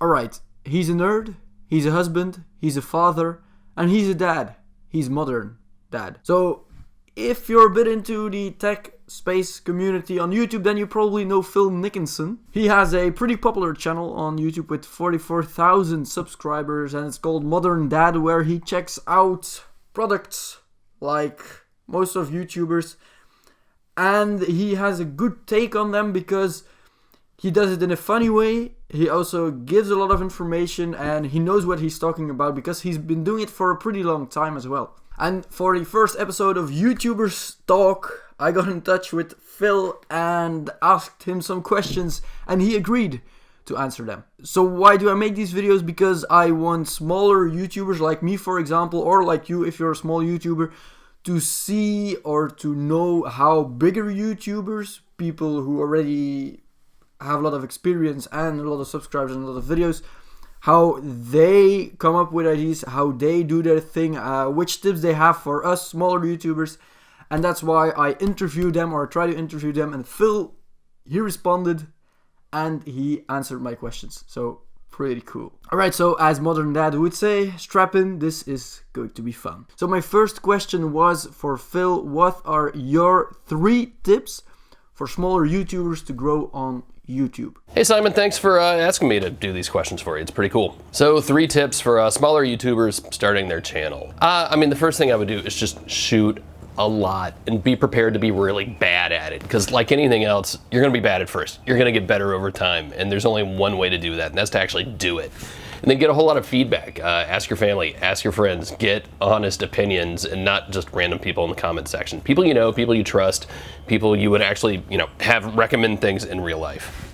Alright, he's a nerd, he's a husband, he's a father, and he's a dad. He's modern dad. So if you're a bit into the tech space community on YouTube, then you probably know Phil Nickinson. He has a pretty popular channel on YouTube with 44,000 subscribers, and it's called ModernDad, where he checks out products like most of YouTubers, and he has a good take on them because he does it in a funny way. He also gives a lot of information, and he knows what he's talking about because he's been doing it for a pretty long time as well. And for the first episode of YouTubers Talk, I got in touch with Phil and asked him some questions, and he agreed to answer them. So why do I make these videos? Because I want smaller YouTubers like me, for example, or like you if you're a small YouTuber, to see or to know how bigger YouTubers, people who already have a lot of experience and a lot of subscribers and a lot of videos, how they come up with ideas, how they do their thing, which tips they have for us smaller YouTubers. And that's why I interview them, or try to interview them. And Phil, he responded and he answered my questions. So pretty cool. Alright, so as Modern Dad would say, strap in, this is going to be fun. So my first question was for Phil: what are your 3 tips for smaller YouTubers to grow on YouTube? Hey Simon, thanks for asking me to do these questions for you. It's pretty cool. So 3 tips for smaller YouTubers starting their channel. I mean, the first thing I would do is just shoot a lot and be prepared to be really bad at it, because like anything else, you're gonna be bad at first. You're gonna get better over time, and there's only one way to do that, and that's to actually do it. And then get a whole lot of feedback. Ask your family, ask your friends, get honest opinions, and not just random people in the comment section. People you know, people you trust, people you would actually, have recommend things in real life.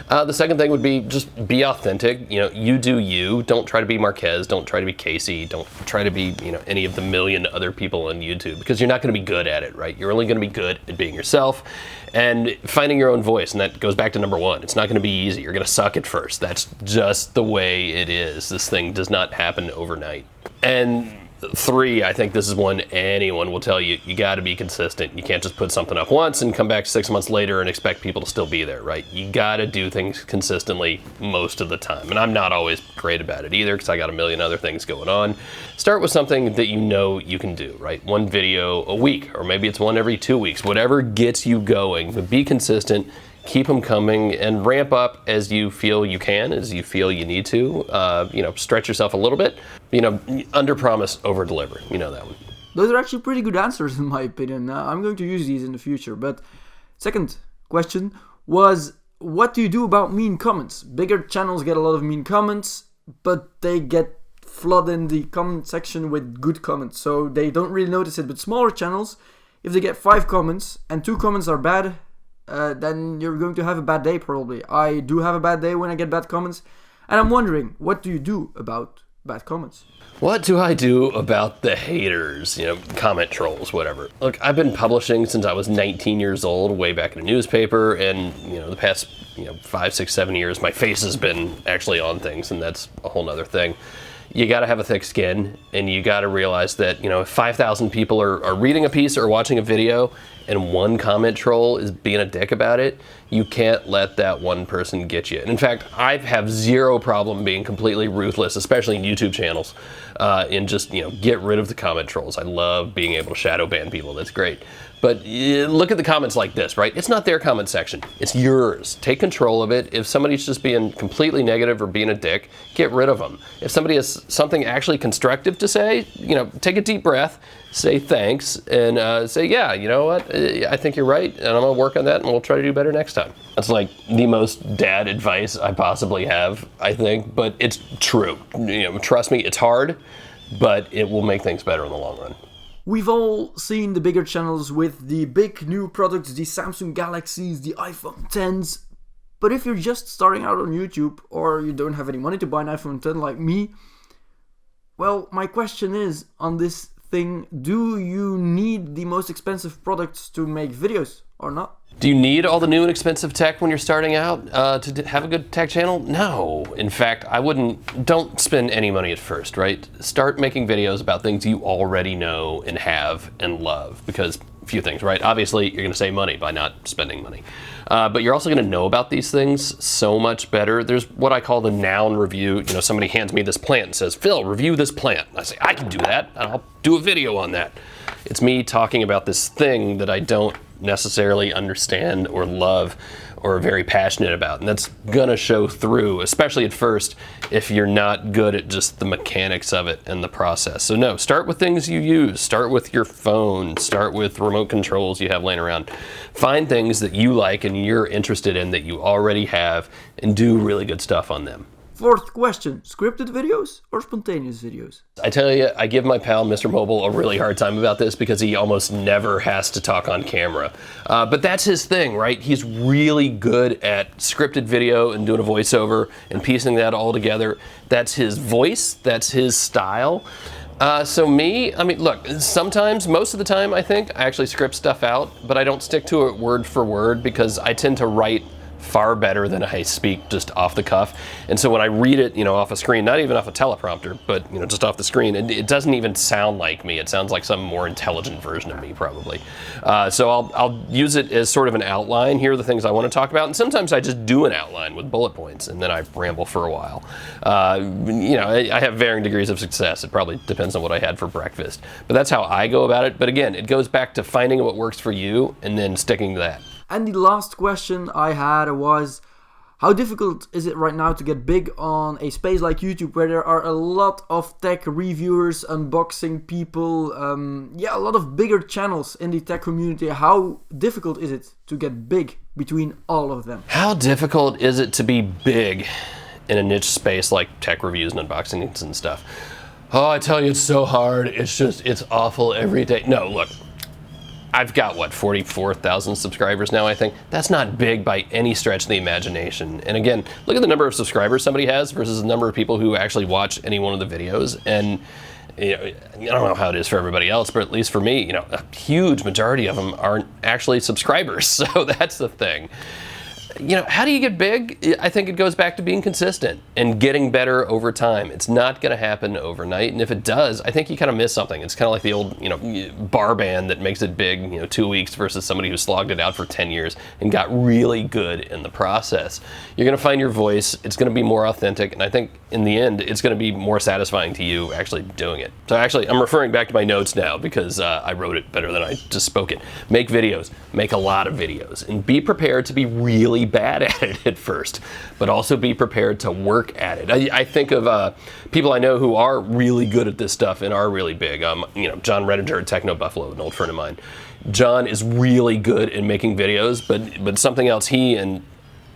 The second thing would be just be authentic. You do you. Don't try to be Marquez. Don't try to be Casey. Don't try to be, any of the million other people on YouTube, because you're not going to be good at it, right? You're only going to be good at being yourself and finding your own voice. And that goes back to number 1. It's not going to be easy. You're going to suck at first. That's just the way it is. This thing does not happen overnight. And 3, I think this is one anyone will tell you: you got to be consistent. You can't just put something up once and come back 6 months later and expect people to still be there, right? You got to do things consistently most of the time. And I'm not always great about it either, because I got a million other things going on. Start with something that you know you can do, right? 1 video a week, or maybe it's 1 every 2 weeks, whatever gets you going. But be consistent. Keep them coming, and ramp up as you feel you can, as you feel you need to. Stretch yourself a little bit. Under promise, over deliver. You know that one. Those are actually pretty good answers in my opinion. I'm going to use these in the future. But second question was, what do you do about mean comments? Bigger channels get a lot of mean comments, but they get flooded in the comment section with good comments, so they don't really notice it. But smaller channels, if they get 5 comments and 2 comments are bad, then you're going to have a bad day probably. I do have a bad day when I get bad comments, and I'm wondering, what do you do about bad comments? What do I do about the haters, comment trolls, whatever? Look, I've been publishing since I was 19 years old, way back in a newspaper, and the past 5, 6, 7 years, my face has been actually on things, and that's a whole nother thing. You got to have a thick skin, and you got to realize that, if 5,000 people are reading a piece or watching a video, and 1 comment troll is being a dick about it, you can't let that 1 person get you. And in fact, I have 0 problem being completely ruthless, especially in YouTube channels, and just, get rid of the comment trolls. I love being able to shadow ban people. That's great. But look at the comments like this, right? It's not their comment section. It's yours. Take control of it. If somebody's just being completely negative or being a dick, get rid of them. If somebody has something actually constructive to say, take a deep breath, say thanks, and say, yeah, you know what? I think you're right, and I'm gonna work on that, and we'll try to do better next time. That's like the most dad advice I possibly have, I think, but it's true. Trust me, it's hard, but it will make things better in the long run. We've all seen the bigger channels with the big new products, the Samsung Galaxies, the iPhone 10s. But if you're just starting out on YouTube, or you don't have any money to buy an iPhone 10 like me, well, my question is, on this thing, do you need the most expensive products to make videos or not? Do you need all the new and expensive tech when you're starting out to have a good tech channel? No. In fact, don't spend any money at first, right? Start making videos about things you already know and have and love, because few things, right? Obviously, you're going to save money by not spending money. But you're also going to know about these things so much better. There's what I call the noun review. You know, somebody hands me this plant and says, Phil, review this plant. I say, I can do that. I'll do a video on that. It's me talking about this thing that I don't necessarily understand or love or are very passionate about. And that's gonna show through, especially at first, if you're not good at just the mechanics of it and the process. So no, start with things you use. Start with your phone. Start with remote controls you have laying around. Find things that you like and you're interested in that you already have and do really good stuff on them. Fourth question, scripted videos or spontaneous videos? I tell you, I give my pal Mr. Mobile a really hard time about this because he almost never has to talk on camera. But that's his thing, right? He's really good at scripted video and doing a voiceover and piecing that all together. That's his voice, that's his style. So me, I mean, look, sometimes, most of the time, I think, I actually script stuff out, but I don't stick to it word for word because I tend to write far better than I speak just off the cuff. And so when I read it, you know, off a screen, not even off a teleprompter, but, you know, just off the screen, it doesn't even sound like me. It sounds like some more intelligent version of me, probably. So I'll use it as sort of an outline. Here are the things I want to talk about. And sometimes I just do an outline with bullet points, and then I ramble for a while. You know, I have varying degrees of success. It probably depends on what I had for breakfast. But that's how I go about it. But again, it goes back to finding what works for you and then sticking to that. And the last question I had was, how difficult is it right now to get big on a space like YouTube where there are a lot of tech reviewers, unboxing people, yeah, a lot of bigger channels in the tech community? How difficult is it to get big between all of them? How difficult is it to be big in a niche space like tech reviews and unboxings and stuff? Oh, I tell you, it's so hard. It's awful every day. No, look. I've got, what, 44,000 subscribers now, I think. That's not big by any stretch of the imagination. And again, look at the number of subscribers somebody has versus the number of people who actually watch any one of the videos. And you know, I don't know how it is for everybody else, but at least for me, you know, a huge majority of them aren't actually subscribers. So that's the thing. You know, how do you get big? I think it goes back to being consistent and getting better over time. It's not going to happen overnight, and if it does, I think you kind of miss something. It's kind of like the old, you know, bar band that makes it big, you know, 2 weeks versus somebody who slogged it out for 10 years and got really good in the process. You're going to find your voice. It's going to be more authentic, and I think in the end, it's going to be more satisfying to you actually doing it. So actually, I'm referring back to my notes now because I wrote it better than I just spoke it. Make videos. Make a lot of videos, and be prepared to be really bad at it at first, but also be prepared to work at it. I think of people I know who are really good at this stuff and are really big. You know, John Redinger at Techno Buffalo, an old friend of mine. John is really good at making videos, but something else he and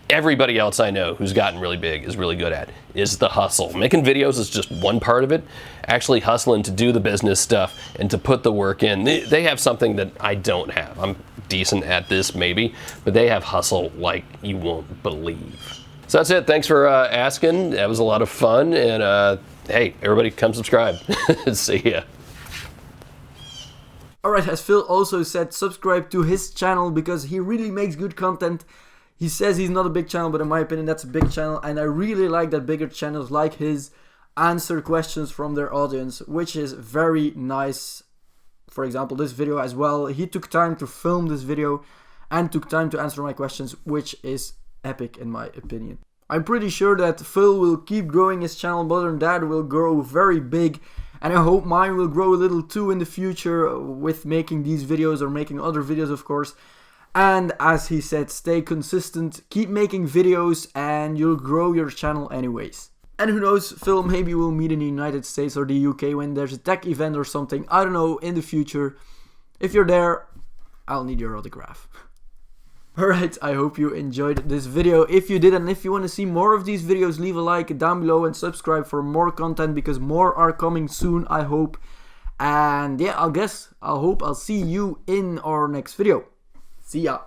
everybody else I know who's gotten really big is really good at is the hustle. Making videos is just one part of it. Actually hustling to do the business stuff and to put the work in. They have something that I don't have. I'm decent at this maybe, but they have hustle like you won't believe. So that's it. Thanks for asking. That was a lot of fun. And hey, everybody come subscribe. See ya. Alright, as Phil also said, subscribe to his channel because he really makes good content. He says he's not a big channel, but in my opinion that's a big channel, and I really like that bigger channels like his answer questions from their audience, which is very nice. For example, this video as well, he took time to film this video and took time to answer my questions, which is epic in my opinion. I'm pretty sure that Phil will keep growing his channel, ModernDad will grow very big, and I hope mine will grow a little too in the future with making these videos or making other videos, of course. And as he said, stay consistent, keep making videos, and you'll grow your channel anyways. And who knows, Phil maybe we'll meet in the United States or the UK when there's a tech event or something. I don't know, in the future. If you're there, I'll need your autograph. Alright, I hope you enjoyed this video. If you did, and if you want to see more of these videos, leave a like down below and subscribe for more content because more are coming soon, I hope. And yeah, I'll hope I'll see you in our next video. See ya.